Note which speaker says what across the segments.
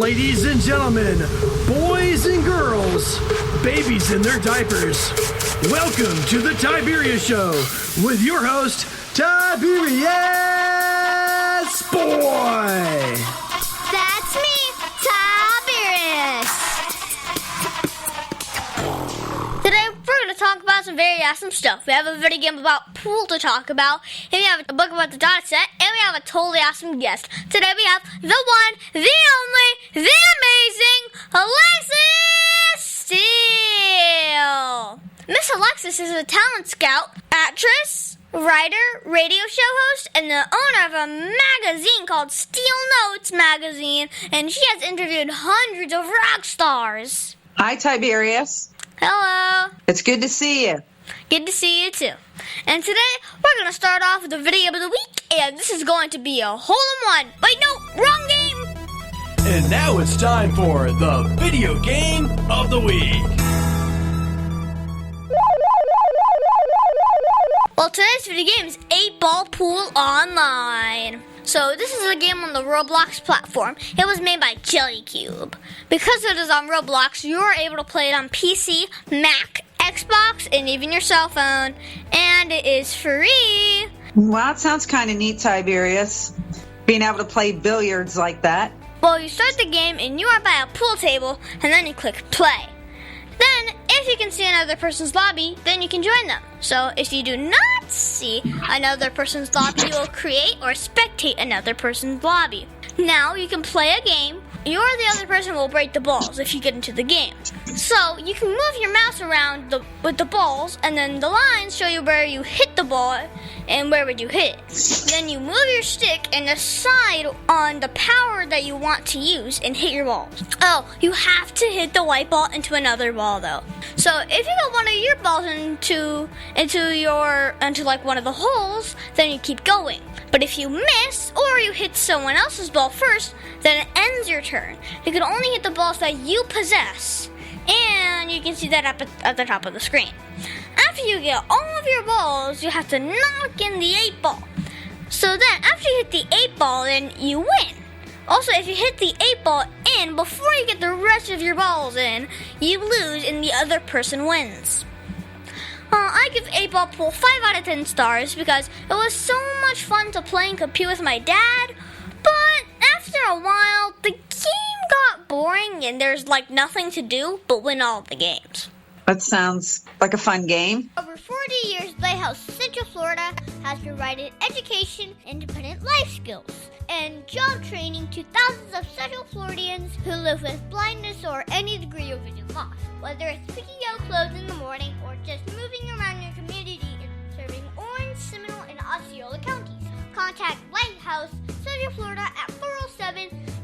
Speaker 1: Ladies and gentlemen, boys and girls, babies in their diapers, welcome to the Tiberius Show with your host, Tiberius Boy.
Speaker 2: That's me, Tiberius. Today we're going to talk about some very awesome stuff. We have a video game about pool to talk about, and we have a book about the data set, and we have a totally awesome guest. Today we have the one, the only, the amazing Alexxia Steele. Miss Alexis is a talent scout, actress, writer, radio show host, and the owner of a magazine called Steele Notes Magazine, and she has interviewed hundreds of rock stars.
Speaker 3: Hi, Tiberius.
Speaker 2: Hello.
Speaker 3: It's good to see you.
Speaker 2: Good to see you too. And today we're going to start off with the video of the week, and this is going to be a hole-in-one. Wait, no, wrong game.
Speaker 1: And now it's time for the video game of the week.
Speaker 2: Well, today's video game is 8-Ball Pool Online. So this is a game on the Roblox platform. It was made by Jellycube. Because it is on Roblox, you are able to play it on PC, Mac, Xbox, and even your cell phone. And it is free.
Speaker 3: Well, it sounds kind of neat, Tiberius. Being able to play billiards like that.
Speaker 2: Well, you start the game and you are by a pool table, and then you click play. Then, if you can see another person's lobby, then you can join them. So, if you do not see another person's lobby, you will create or spectate another person's lobby. Now, you can play a game. You or the other person will break the balls if you get into the game. So, you can move your mouse around with the balls, and then the lines show you where you hit the ball and where would you hit it. Then you move your stick and decide on the power that you want to use and hit your balls. Oh, you have to hit the white ball into another ball though. So if you get one of your balls into like one of the holes, then you keep going. But if you miss or you hit someone else's ball first, then it ends your turn. You can only hit the balls that you possess. And you can see that up at the top of the screen. After you get all of your balls, you have to knock in the 8-ball. So then, after you hit the 8-ball, then you win. Also, if you hit the 8-ball in before you get the rest of your balls in, you lose and the other person wins. I give 8-Ball Pool 5 out of 10 stars because it was so much fun to play and compete with my dad. But after a while, the game got boring and there's like nothing to do but win all of the games.
Speaker 3: That sounds like a fun game.
Speaker 2: Over 40 years, Lighthouse Central Florida has provided education, independent life skills, and job training to thousands of Central Floridians who live with blindness or any degree of vision loss. Whether it's picking out clothes in the morning or just moving around your community and serving Orange, Seminole, and Osceola counties. Contact Lighthouse Central Florida at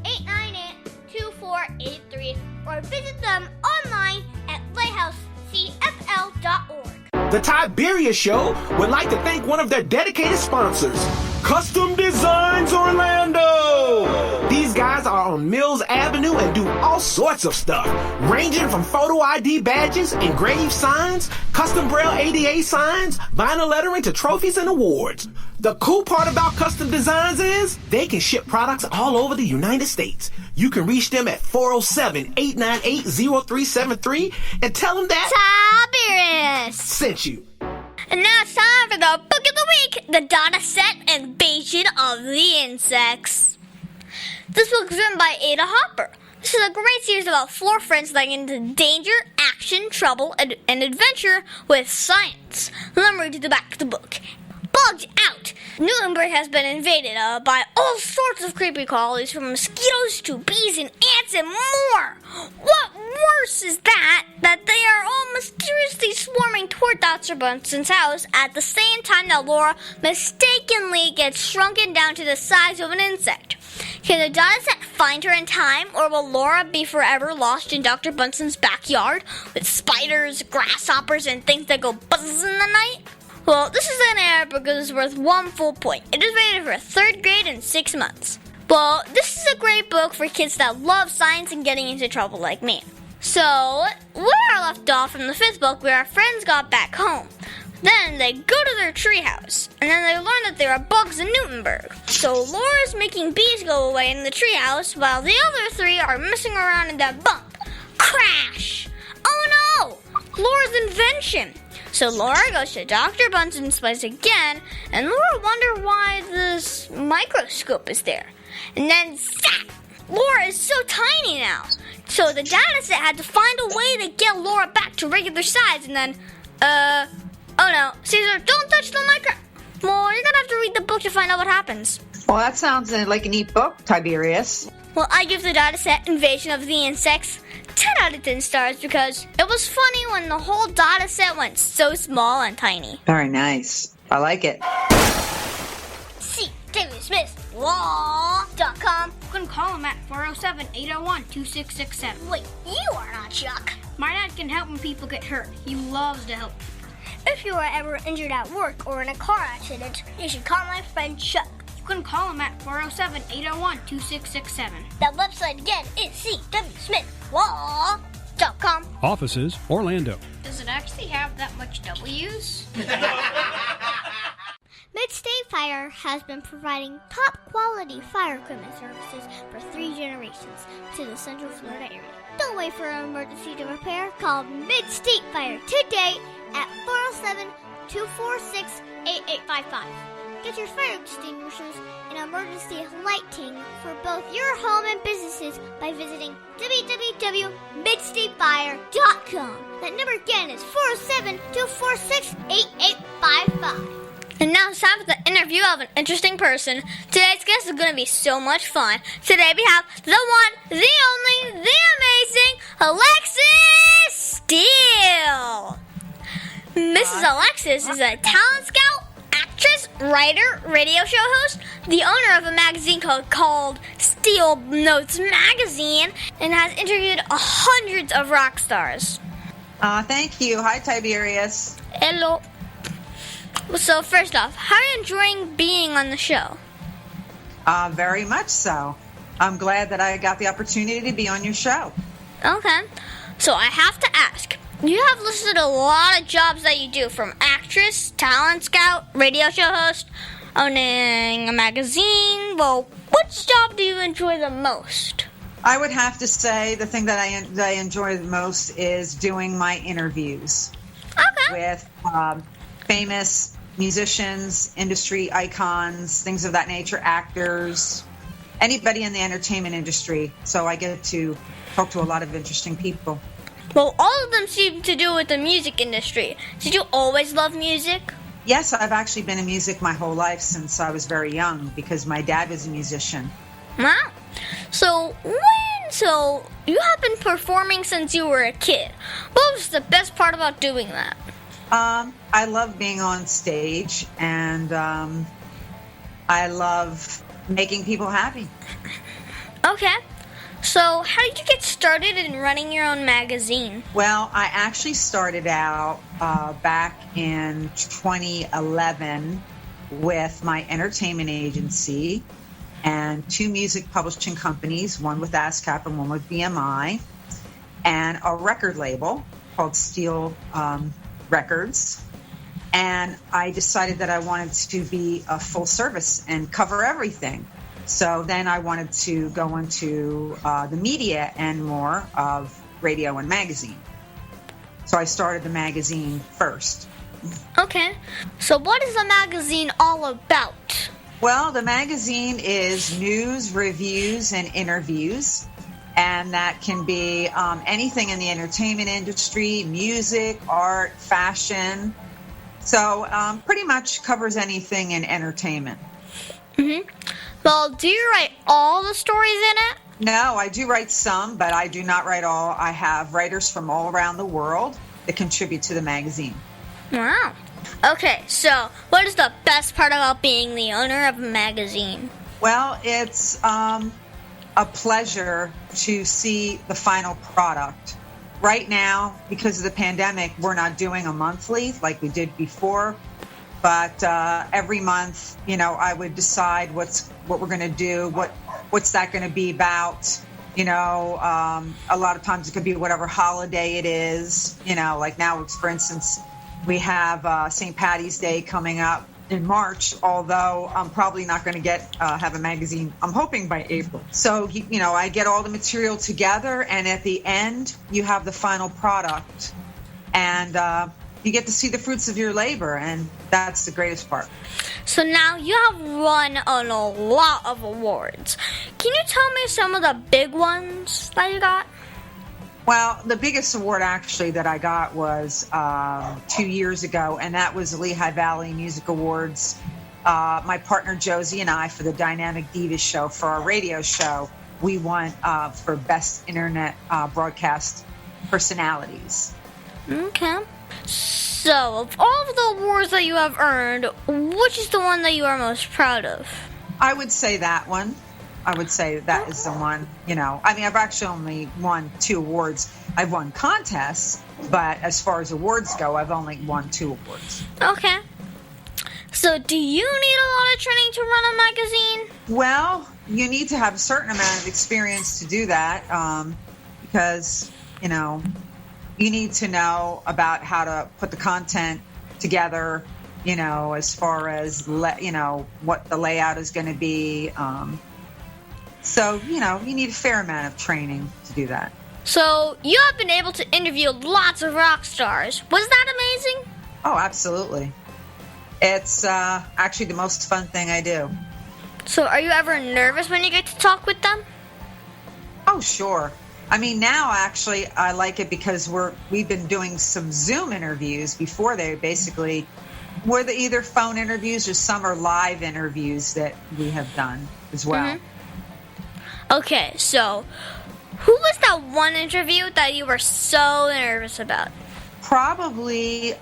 Speaker 2: 407-898-2483 or visit them online at lighthousecfl.org.
Speaker 4: The Tiberius Show would like to thank one of their dedicated sponsors, Custom Designs Orlando. These guys are on Mills Avenue and do all sorts of stuff, ranging from photo ID badges, engraved signs, custom braille ADA signs, vinyl lettering to trophies and awards. The cool part about Custom Designs is they can ship products all over the United States. You can reach them at 407-898-0373 and tell them that
Speaker 2: Tiberius
Speaker 4: sent you.
Speaker 2: And now it's time for the book of the week, the data set invasion of the insects. This book is written by Ada Hopper. This is a great series about 4 friends that get into danger, action, trouble, and adventure with science. Let me read you the back of the book. Bugged out! Newtonburg has been invaded by all sorts of creepy colonies, from mosquitoes to bees and ants and more. What worse is that they are all mysteriously swarming toward Dr. Bunsen's house at the same time that Laura mistakenly gets shrunken down to the size of an insect. Can the data set find her in time, or will Laura be forever lost in Dr. Bunsen's backyard with spiders, grasshoppers, and things that go buzz in the night? Well, this is an error because it's worth 1 full point. It is rated for 3rd grade in 6 months. Well, this is a great book for kids that love science and getting into trouble like me. So, where I left off from the 5th book, where our friends got back home. Then they go to their treehouse, and then they learn that there are bugs in Newtonburg. So Laura's making bees go away in the treehouse, while the other three are messing around in that bump. Crash! Oh no! Laura's invention! So Laura goes to Dr. Bunsen's place again, and Laura wonders why this microscope is there. And then, zap! Laura is so tiny now. So the data set had to find a way to get Laura back to regular size, and then, oh no, Caesar, don't touch the micro. Well, you're gonna have to read the book to find out what happens.
Speaker 3: Well, that sounds like a neat book, Tiberius.
Speaker 2: Well, I give the data set Invasion of the Insects 10 out of 10 stars because it was funny when the whole data set went so small and tiny.
Speaker 3: Very nice. I like it.
Speaker 2: See, David Smith, Law.com.
Speaker 5: You can call him at 407-801-2667.
Speaker 2: Wait, you are not Chuck.
Speaker 5: My dad can help when people get hurt. He loves to help people.
Speaker 2: If you are ever injured at work or in a car accident, you should call my friend Chuck.
Speaker 5: You can call him at 407-801-2667.
Speaker 2: That website again is cwsmithlaw.com.
Speaker 6: Offices, Orlando.
Speaker 5: Does it actually have that much W's?
Speaker 2: Mid-State Fire has been providing top-quality fire equipment services for 3 generations to the Central Florida area. Don't wait for an emergency to repair. Call Mid-State Fire today at 407-246-8855. Get your fire extinguishers and emergency lighting for both your home and businesses by visiting www.midstatefire.com. That number again is 407-246-8855. And now it's time for the interview of an interesting person. Today's guest is going to be so much fun. Today we have the one, the only, the amazing Alexxia Steele. Mrs. Alexis is a talent scout, actress, writer, radio show host, the owner of a magazine called Steele Notes Magazine, and has interviewed hundreds of rock stars.
Speaker 3: Thank you. Hi, Tiberius.
Speaker 2: Hello. So first off, how are you enjoying being on the show?
Speaker 3: Very much so. I'm glad that I got the opportunity to be on your show.
Speaker 2: Okay. So I have to ask, you have listed a lot of jobs that you do, from actress, talent scout, radio show host, owning a magazine. Well, which job do you enjoy the most?
Speaker 3: I would have to say the thing that I enjoy the most is doing my interviews with famous musicians, industry icons, things of that nature, actors, anybody in the entertainment industry. So I get to talk to a lot of interesting people.
Speaker 2: Well, all of them seem to do with the music industry. Did you always love music?
Speaker 3: Yes, I've actually been in music my whole life since I was very young because my dad was a musician.
Speaker 2: Wow. So you have been performing since you were a kid. What was the best part about doing that?
Speaker 3: I love being on stage, and I love making people happy.
Speaker 2: Okay. So how did you get started in running your own magazine?
Speaker 3: Well, I actually started out back in 2011 with my entertainment agency and 2 music publishing companies, one with ASCAP and one with BMI, and a record label called Steele Records. And I decided that I wanted to be a full service and cover everything. So then I wanted to go into the media and more of radio and magazine. So I started the magazine first.
Speaker 2: Okay. So what is the magazine all about?
Speaker 3: Well, the magazine is news, reviews, and interviews. And that can be anything in the entertainment industry, music, art, fashion. So pretty much covers anything in entertainment.
Speaker 2: Mm-hmm. Well, do you write all the stories in it?
Speaker 3: No, I do write some, but I do not write all. I have writers from all around the world that contribute to the magazine.
Speaker 2: Wow. Okay, so what is the best part about being the owner of a magazine?
Speaker 3: Well, it's a pleasure to see the final product. Right now, because of the pandemic, we're not doing a monthly like we did before. But every month, I would decide what we're going to do, what's that going to be about. A lot of times it could be whatever holiday it is. Like now, for instance, We have St. Patty's Day coming up in March, although I'm probably not going to have a magazine, I'm hoping by April. So, I get all the material together, and at the end, you have the final product. And you get to see the fruits of your labor, and that's the greatest part.
Speaker 2: So now you have won on a lot of awards. Can you tell me some of the big ones that you got?
Speaker 3: Well, the biggest award actually that I got was 2 years ago, and that was the Lehigh Valley Music Awards. My partner Josie and I, for the Dynamic Tiberius Show, for our radio show, we won for Best Internet Broadcast Personalities.
Speaker 2: Okay. So, of all of the awards that you have earned, which is the one that you are most proud of?
Speaker 3: I would say that one. I would say that is the one, I've actually only won 2 awards. I've won contests, but as far as awards go, I've only won 2 awards.
Speaker 2: Okay. So do you need a lot of training to run a magazine?
Speaker 3: Well, you need to have a certain amount of experience to do that, because, you need to know about how to put the content together, as far as, what the layout is going to be. So, you need a fair amount of training to do that.
Speaker 2: So, you have been able to interview lots of rock stars. Was that amazing?
Speaker 3: Oh, absolutely. It's actually the most fun thing I do.
Speaker 2: So, are you ever nervous when you get to talk with them?
Speaker 3: Oh, sure. Now, actually, I like it because we've been doing some Zoom interviews before. They basically were either phone interviews or some are live interviews that we have done as well.
Speaker 2: Mm-hmm. Okay, so who was that one interview that you were so nervous about?
Speaker 3: Probably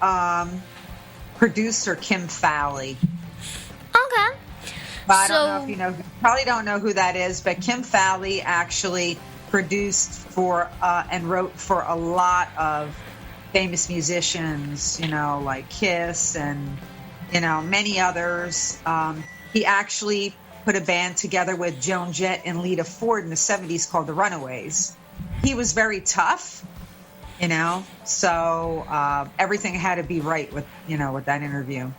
Speaker 3: producer Kim Fowley.
Speaker 2: Okay.
Speaker 3: But I don't know if you know, probably don't know who that is, but Kim Fowley actually produced for and wrote for a lot of famous musicians, like Kiss and, many others. He actually put a band together with Joan Jett and Lita Ford in the 70s called the Runaways. He was very tough, so everything had to be right with that interview.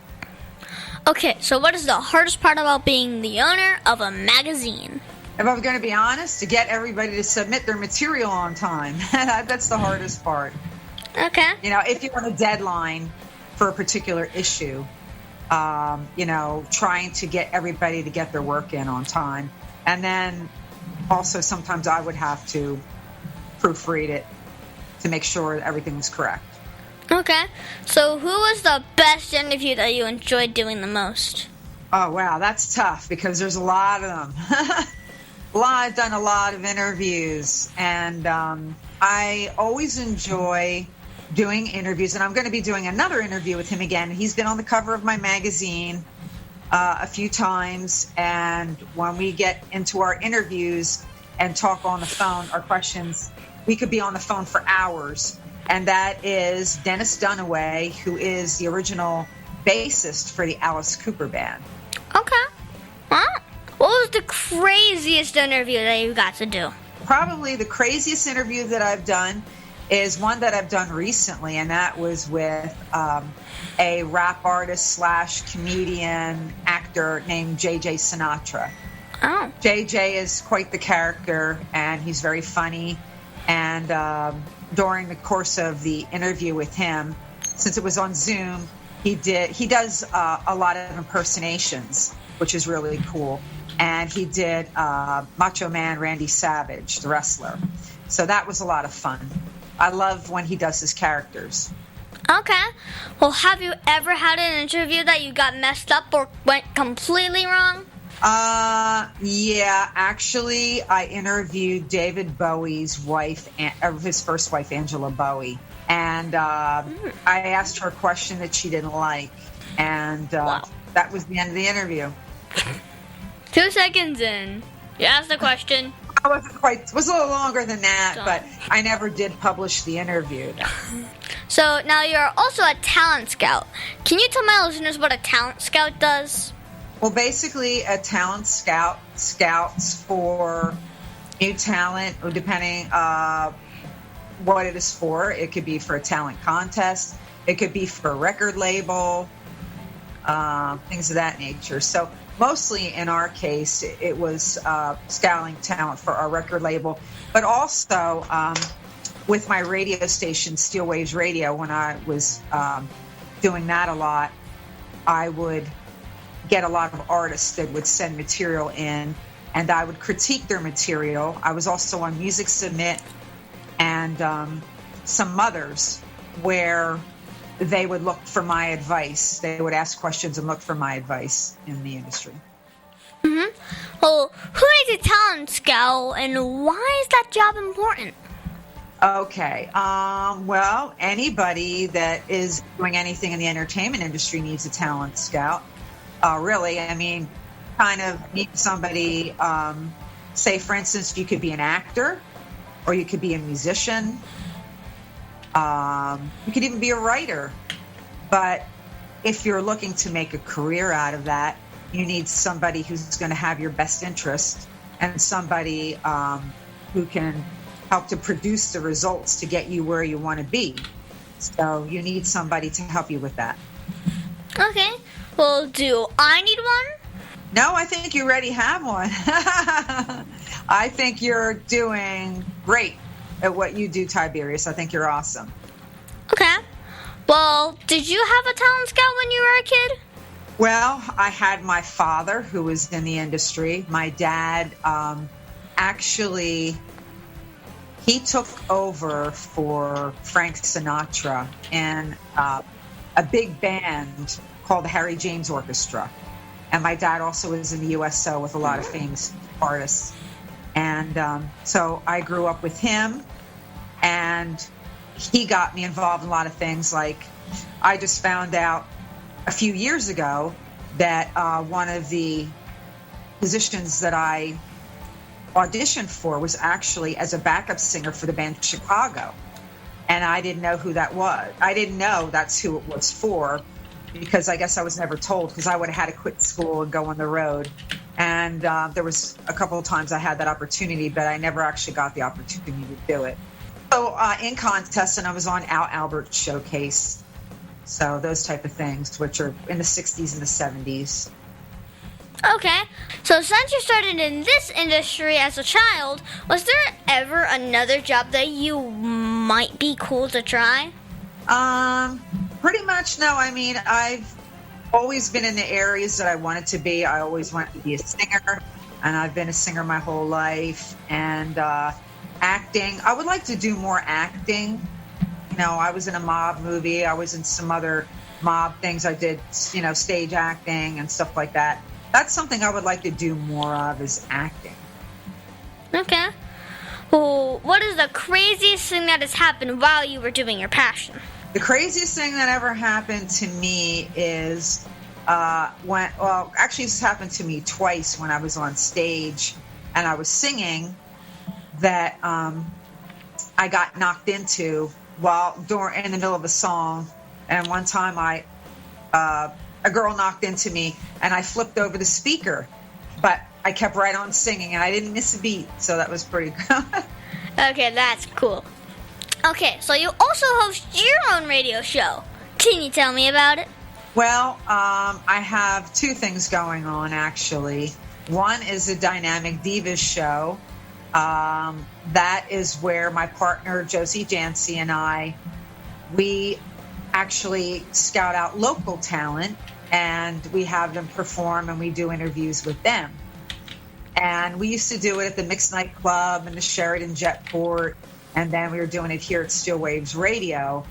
Speaker 2: Okay, so what is the hardest part about being the owner of a magazine?
Speaker 3: If I'm going to be honest, to get everybody to submit their material on time. That's the hardest part.
Speaker 2: Okay.
Speaker 3: If you're on a deadline for a particular issue, trying to get everybody to get their work in on time. And then also sometimes I would have to proofread it to make sure that everything was correct.
Speaker 2: Okay. So who was the best interview that you enjoyed doing the most?
Speaker 3: Oh, wow. That's tough because there's a lot of them. I've done a lot of interviews, and I always enjoy doing interviews, and I'm going to be doing another interview with him again. He's been on the cover of my magazine a few times, and when we get into our interviews and talk on the phone, our questions, we could be on the phone for hours, and that is Dennis Dunaway, who is the original bassist for the Alice Cooper Band.
Speaker 2: Okay. Huh? What was the craziest interview that you got to do?
Speaker 3: Probably the craziest interview that I've done is one that I've done recently, and that was with a rap artist / comedian actor named JJ Sinatra.
Speaker 2: Oh.
Speaker 3: JJ is quite the character, and he's very funny. And during the course of the interview with him, since it was on Zoom, he does a lot of impersonations, which is really cool. And he did Macho Man Randy Savage, the wrestler. So that was a lot of fun. I love when he does his characters.
Speaker 2: Okay. Well, have you ever had an interview that you got messed up or went completely wrong?
Speaker 3: Yeah. Actually, I interviewed David Bowie's wife, his first wife, Angela Bowie. And I asked her a question that she didn't like. And that was the end of the interview.
Speaker 2: 2 seconds in, you asked the question.
Speaker 3: It was a little longer than that, but I never did publish the interview.
Speaker 2: So now you're also a talent scout. Can you tell my listeners what a talent scout does?
Speaker 3: Well, basically, a talent scout scouts for new talent, or depending what it is for. It could be for a talent contest. It could be for a record label, things of that nature. So mostly in our case, it was scouting talent for our record label, but also with my radio station, Steel Waves Radio, when I was doing that a lot, I would get a lot of artists that would send material in, and I would critique their material. I was also on Music Submit and some others where they would look for my advice. They would ask questions and look for my advice in the industry.
Speaker 2: Mm-hmm. Well, who is a talent scout, and why is that job important?
Speaker 3: Okay. Well, anybody that is doing anything in the entertainment industry needs a talent scout. Really, I mean, kind of need somebody, say, for instance, you could be an actor, or you could be a musician. You could even be a writer. But if you're looking to make a career out of that, you need somebody who's going to have your best interest and somebody who can help to produce the results to get you where you want to be. So you need somebody to help you with that.
Speaker 2: Okay. Well, do I need one?
Speaker 3: No, I think you already have one. I think you're doing great at what you do, Tiberius. I think you're awesome.
Speaker 2: Okay. Well, did you have a talent scout when you were a kid?
Speaker 3: Well, I had my father, who was in the industry. My dad, actually, he took over for Frank Sinatra in a big band called the Harry James Orchestra. And my dad also was in the USO with a lot of famous artists. And so I grew up with him, and he got me involved in a lot of things. Like, I just found out a few years ago that one of the positions that I auditioned for was actually as a backup singer for the band Chicago. And I didn't know who that was. I didn't know that's who it was for, because I guess I was never told, because I would have had to quit school and go on the road. And there was a couple of times I had that opportunity, but I never actually got the opportunity to do it. So in contests, and I was on Al Albert's Showcase. So those type of things, which are in the 60s and the 70s.
Speaker 2: Okay. So since you started in this industry as a child, was there ever another job that you might be cool to try?
Speaker 3: Pretty much no. I mean, I've always been in the areas that I wanted to be. I always wanted to be a singer, and I've been a singer my whole life. And acting, I would like to do more acting. You know, I was in a mob movie. I was in some other mob things. I did, you know, stage acting and stuff like that. That's something I would like to do more of, is acting.
Speaker 2: Okay. Well, what is the craziest thing that has happened while you were doing your passion?
Speaker 3: The craziest thing that ever happened to me is actually this happened to me twice when I was on stage and I was singing, that I got knocked into in the middle of a song. And one time a girl knocked into me and I flipped over the speaker, but I kept right on singing and I didn't miss a beat. So that was pretty good.
Speaker 2: Okay, that's cool. Okay, so you also host your own radio show. Can you tell me about it?
Speaker 3: Well, I have two things going on, actually. One is a Dynamic Divas show. That is where my partner, Josie Jancy, and we actually scout out local talent, and we have them perform, and we do interviews with them. And we used to do it at the Mixed Night Club and the Sheraton Jetport, and then we were doing it here at Steel Waves Radio.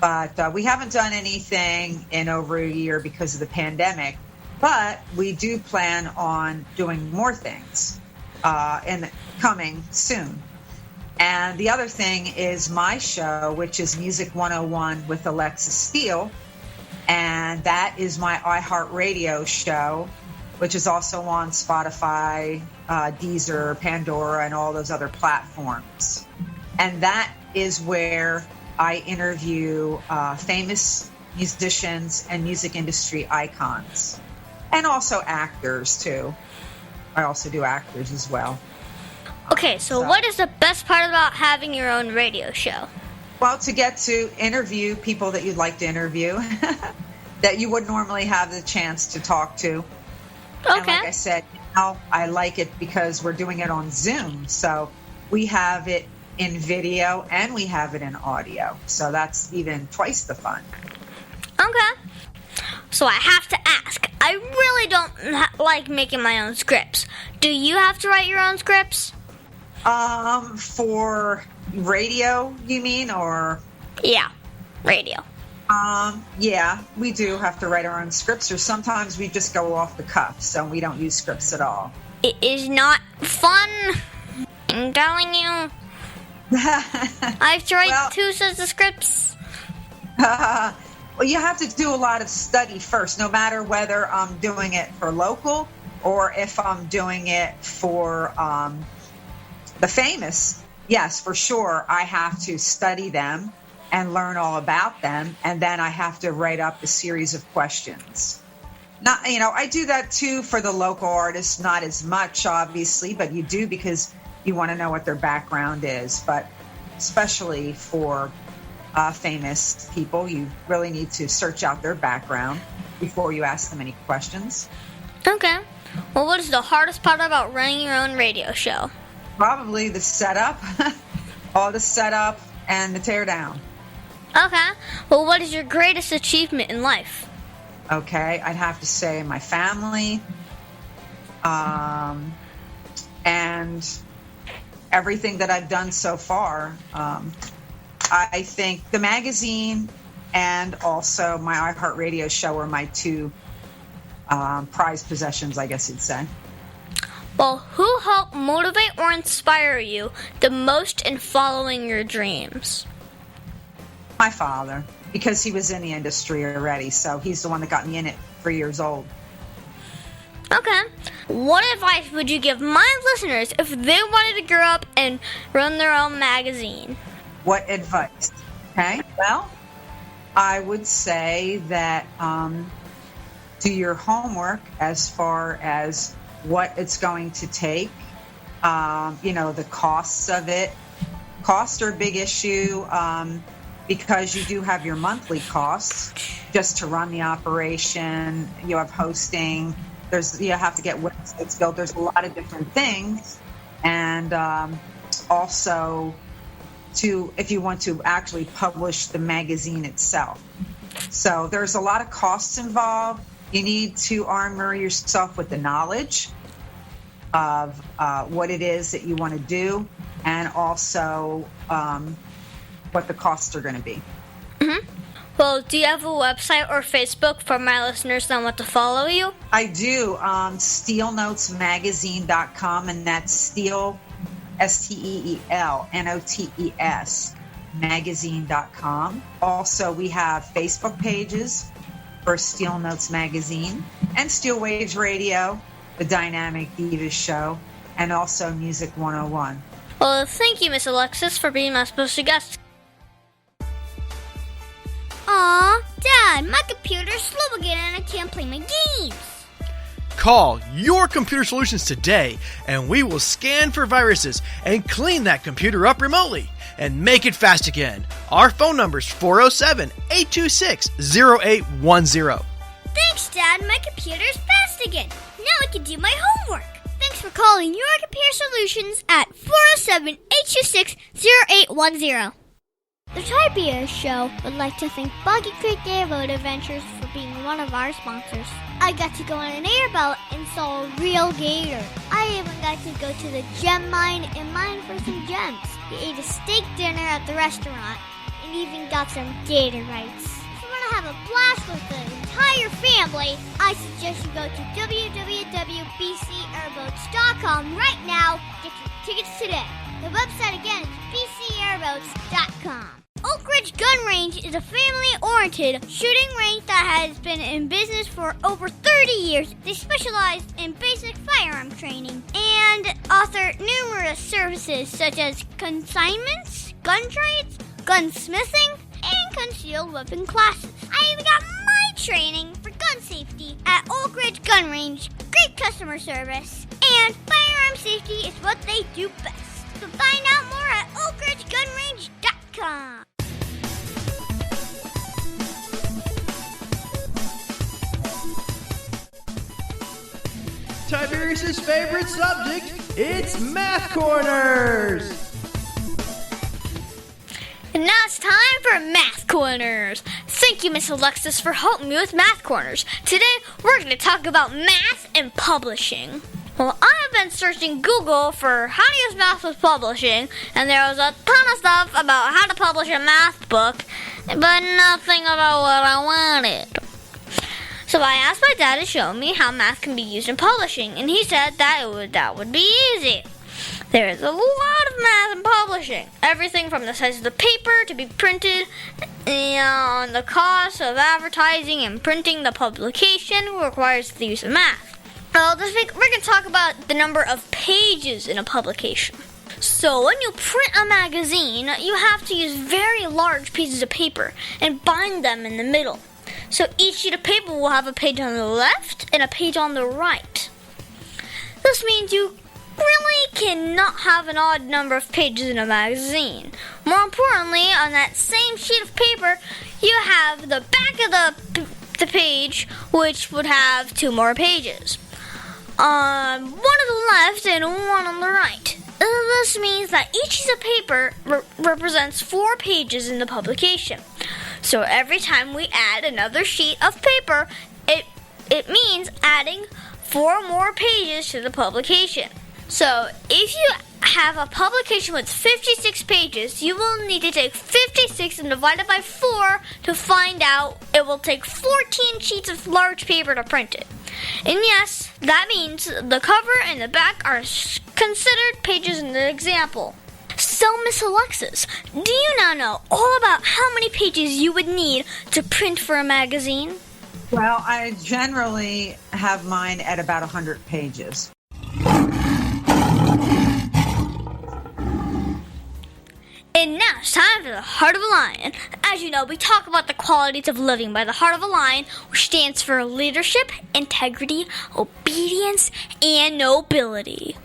Speaker 3: But we haven't done anything in over a year because of the pandemic. But we do plan on doing more things coming soon. And the other thing is my show, which is Music 101 with Alexxia Steele. And that is my iHeartRadio show, which is also on Spotify, Deezer, Pandora, and all those other platforms. And that is where I interview famous musicians and music industry icons, and also actors, too. I also do actors as well.
Speaker 2: Okay, so what is the best part about having your own radio show?
Speaker 3: Well, to get to interview people that you'd like to interview that you wouldn't normally have the chance to talk to.
Speaker 2: Okay.
Speaker 3: And like I said, now I like it because we're doing it on Zoom. So we have it in video and we have it in audio. So that's even twice the fun.
Speaker 2: Okay. So I have to ask. I really don't like making my own scripts. Do you have to write your own scripts?
Speaker 3: For radio, you mean, or?
Speaker 2: Yeah, radio.
Speaker 3: Yeah, we do have to write our own scripts, or sometimes we just go off the cuff, so we don't use scripts at all.
Speaker 2: It is not fun. I'm telling you. I have to write 2 sets of scripts.
Speaker 3: Well, you have to do a lot of study first, no matter whether I'm doing it for local or if I'm doing it for the famous. Yes, for sure, I have to study them and learn all about them, and then I have to write up a series of questions. Not, I do that too for the local artists, not as much, obviously, but you do because you want to know what their background is. But especially for famous people, you really need to search out their background before you ask them any questions.
Speaker 2: Okay. Well, what is the hardest part about running your own radio show?
Speaker 3: Probably the setup, all the setup and the tear down.
Speaker 2: Okay. Well, what is your greatest achievement in life?
Speaker 3: Okay, I'd have to say my family, and everything that I've done so far. I think the magazine and also my iHeartRadio show are my 2 prized possessions, I guess you'd say.
Speaker 2: Well, who helped motivate or inspire you the most in following your dreams?
Speaker 3: My father, because he was in the industry already, so he's the one that got me in at 3 years old.
Speaker 2: Okay. What advice would you give my listeners if they wanted to grow up and run their own magazine?
Speaker 3: What advice? Okay, well, I would say that do your homework as far as what it's going to take, the costs of it. Costs are a big issue because you do have your monthly costs just to run the operation. You have hosting. You have to get websites built. There's a lot of different things. And also if you want to actually publish the magazine itself. So there's a lot of costs involved. You need to armor yourself with the knowledge of what it is that you want to do, and also what the costs are going to be.
Speaker 2: Mm-hmm. Well, do you have a website or Facebook for my listeners that want to follow you?
Speaker 3: I do. SteelNotesMagazine.com, and that's Steel, SteelNotes, magazine.com. Also, we have Facebook pages for Steel Notes Magazine and Steel Waves Radio, the Dynamic Divas Show, and also Music 101.
Speaker 2: Well, thank you, Miss Alexis, for being my special guest.
Speaker 5: Aw, Dad, my computer's slow again and I can't play my games.
Speaker 1: Call Your Computer Solutions today, and we will scan for viruses and clean that computer up remotely and make it fast again. Our phone number is 407-826-0810.
Speaker 5: Thanks, Dad. My computer's fast again. Now I can do my homework. Thanks for calling Your Computer Solutions at 407-826-0810. The Tiberius Show would like to thank Boggy Creek Airboat Adventures for being one of our sponsors. I got to go on an airboat and saw a real gator. I even got to go to the gem mine and mine for some gems. We ate a steak dinner at the restaurant and even got some gator rights. If you want to have a blast with the entire family, I suggest you go to www.bcairboats.com right now to get your tickets today. The website again is bcairboats.com. Oak Ridge Gun Range is a family-oriented shooting range that has been in business for over 30 years. They specialize in basic firearm training and offer numerous services such as consignments, gun trades, gunsmithing, and concealed weapon classes. I even got my training for gun safety at Oak Ridge Gun Range. Great customer service, and firearm safety is what they do best. So find out more at oakridgegunrange.com.
Speaker 1: Tiberius' favorite subject, it's Math Corners!
Speaker 2: And now it's time for Math Corners. Thank you, Miss Alexis, for helping me with Math Corners. Today, we're going to talk about math and publishing. Well, I have been searching Google for how to use math with publishing, and there was a ton of stuff about how to publish a math book, but nothing about what I wanted. So I asked my dad to show me how math can be used in publishing, and he said that would be easy. There's a lot of math in publishing. Everything from the size of the paper to be printed, and the cost of advertising and printing the publication requires the use of math. Well, this week we're going to talk about the number of pages in a publication. So when you print a magazine, you have to use very large pieces of paper and bind them in the middle. So each sheet of paper will have a page on the left and a page on the right. This means you really cannot have an odd number of pages in a magazine. More importantly, on that same sheet of paper, you have the back of the page, which would have 2 more pages. One on the left and one on the right. This means that each piece of paper represents 4 pages in the publication. So every time we add another sheet of paper, it means adding 4 more pages to the publication. So if you have a publication with 56 pages, you will need to take 56 and divide it by 4 to find out it will take 14 sheets of large paper to print it. And yes, that means the cover and the back are considered pages in the example. So, Miss Alexis, do you now know all about how many pages you would need to print for a magazine?
Speaker 3: Well, I generally have mine at about 100 pages.
Speaker 2: And now it's time for the Heart of a Lion. As you know, we talk about the qualities of living by the Heart of a Lion, which stands for leadership, integrity, obedience, and nobility.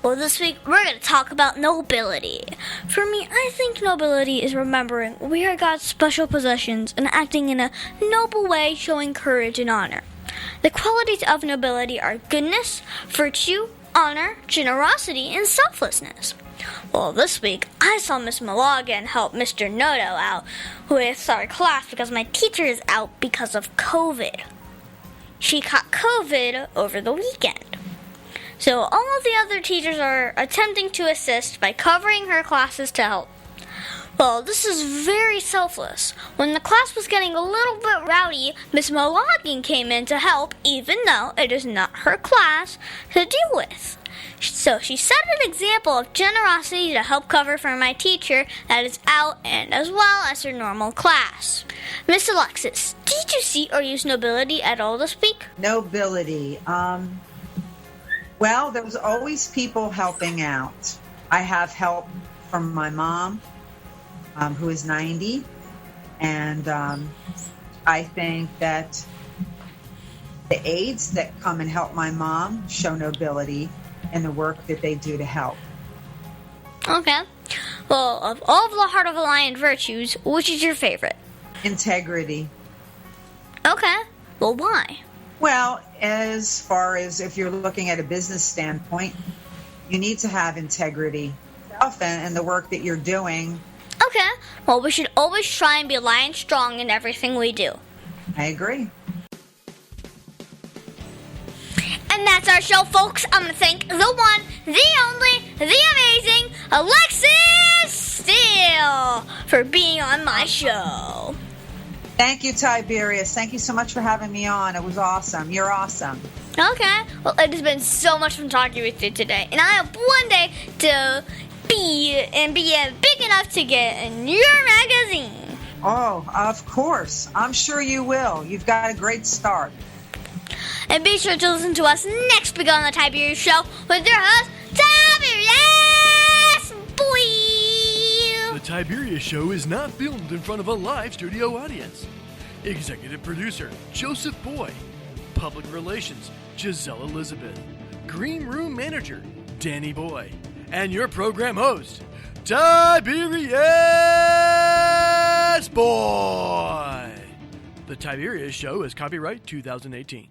Speaker 2: Well, this week we're going to talk about nobility. For me, I think nobility is remembering we are God's special possessions and acting in a noble way, showing courage and honor. The qualities of nobility are goodness, virtue, honor, generosity, and selflessness. Well, this week, I saw Miss Malagan help Mr. Noto out with our class because my teacher is out because of COVID. She caught COVID over the weekend. So all of the other teachers are attempting to assist by covering her classes to help. Well, this is very selfless. When the class was getting a little bit rowdy, Miss Malagan came in to help, even though it is not her class to deal with. So she set an example of generosity to help cover for my teacher that is out, and as well as her normal class. Miss Alexis, did you see or use nobility at all this week?
Speaker 3: Nobility. Well, there was always people helping out. I have help from my mom, who is 90, and I think that the aides that come and help my mom show nobility in the work that they do to help.
Speaker 2: Okay. Well, of all of the Heart of a Lion virtues, which is your favorite?
Speaker 3: Integrity.
Speaker 2: Okay. Well, why?
Speaker 3: Well, as far as if you're looking at a business standpoint, you need to have integrity in the work that you're doing.
Speaker 2: Okay. Well, we should always try and be lion strong in everything we do.
Speaker 3: I agree.
Speaker 2: And that's our show, folks. I'm going to thank the one, the only, the amazing Alexxia Steele for being on my show.
Speaker 3: Thank you, Tiberius. Thank you so much for having me on. It was awesome. You're awesome.
Speaker 2: Okay. Well, it has been so much fun talking with you today. And I hope one day to be big enough to get in your magazine.
Speaker 3: Oh, of course. I'm sure you will. You've got a great start.
Speaker 2: And be sure to listen to us next week on the Tiberius Show with your host, Tiberius Boy.
Speaker 1: The Tiberius Show is not filmed in front of a live studio audience. Executive producer, Joseph Boy. Public relations, Giselle Elizabeth. Green room manager, Danny Boy. And your program host, Tiberius Boy. The Tiberius Show is copyright 2018.